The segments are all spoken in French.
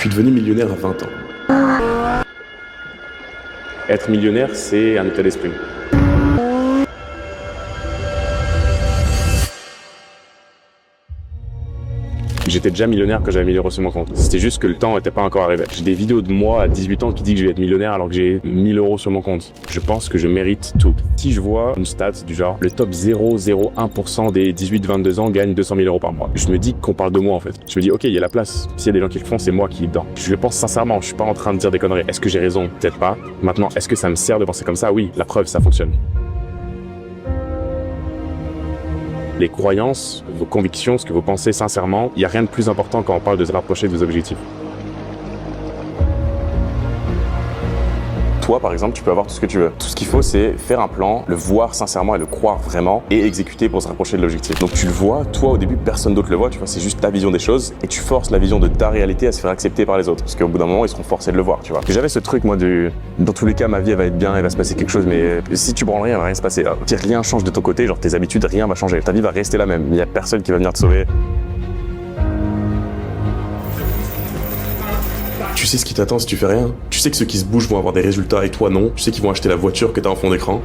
suis devenu millionnaire à 20 ans. Être millionnaire, c'est un état d'esprit. J'étais déjà millionnaire quand j'avais 1000 € sur mon compte. C'était juste que le temps n'était pas encore arrivé. J'ai des vidéos de moi à 18 ans qui disent que je vais être millionnaire alors que j'ai 1000 € sur mon compte. Je pense que je mérite tout. Si je vois une stat du genre, le top 0,01% des 18-22 ans gagnent 200 000 € par mois. Je me dis qu'on parle de moi en fait. Je me dis, ok, il y a la place. S'il y a des gens qui le font, c'est moi qui est dedans. Je pense sincèrement, je suis pas en train de dire des conneries. Est-ce que j'ai raison? Peut-être pas. Maintenant, est-ce que ça me sert de penser comme ça? Oui, la preuve, ça fonctionne. Les croyances, vos convictions, ce que vous pensez sincèrement, il n'y a rien de plus important quand on parle de se rapprocher de vos objectifs. Toi, par exemple, tu peux avoir tout ce que tu veux. Tout ce qu'il faut, c'est faire un plan, le voir sincèrement et le croire vraiment et exécuter pour se rapprocher de l'objectif. Donc tu le vois, toi au début, personne d'autre le voit, tu vois, c'est juste ta vision des choses et tu forces la vision de ta réalité à se faire accepter par les autres. Parce qu'au bout d'un moment, ils seront forcés de le voir, tu vois. J'avais ce truc, moi, dans tous les cas, ma vie, elle va être bien, il va se passer quelque chose, mais si tu branles rien, il va rien se passer. Si rien change de ton côté, genre tes habitudes, rien va changer. Ta vie va rester la même. Il n'y a personne qui va venir te sauver. Tu sais ce qui t'attend si tu fais rien. Tu sais que ceux qui se bougent vont avoir des résultats et toi non. Tu sais qu'ils vont acheter la voiture que t'as en fond d'écran.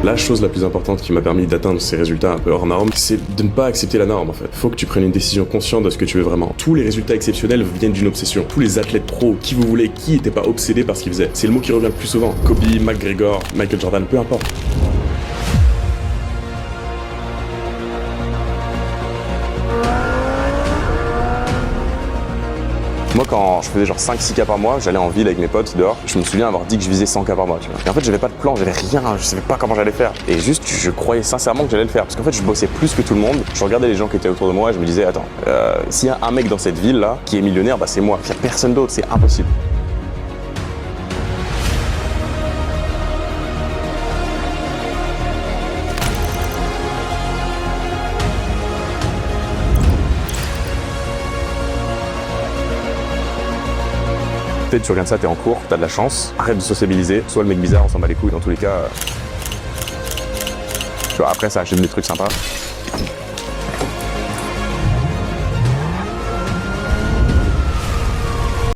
La chose la plus importante qui m'a permis d'atteindre ces résultats un peu hors normes, c'est de ne pas accepter la norme en fait. Faut que tu prennes une décision consciente de ce que tu veux vraiment. Tous les résultats exceptionnels viennent d'une obsession. Tous les athlètes pros, qui vous voulez, qui n'étaient pas obsédés par ce qu'ils faisaient. C'est le mot qui revient le plus souvent. Kobe, McGregor, Michael Jordan, peu importe. Moi, quand je faisais genre 5-6 cas par mois, j'allais en ville avec mes potes dehors. Je me souviens avoir dit que je visais 100 cas par mois, tu vois. Et en fait, j'avais pas de plan, j'avais rien, je savais pas comment j'allais faire. Et juste, je croyais sincèrement que j'allais le faire. Parce qu'en fait, je bossais plus que tout le monde. Je regardais les gens qui étaient autour de moi et je me disais, attends, s'il y a un mec dans cette ville-là qui est millionnaire, bah c'est moi. Il y a personne d'autre, c'est impossible. Peut-être tu regardes ça, t'es en cours, t'as de la chance, arrête de sociabiliser, soit le mec bizarre, on s'en bat les couilles, dans tous les cas. Tu vois, après ça achète des trucs sympas.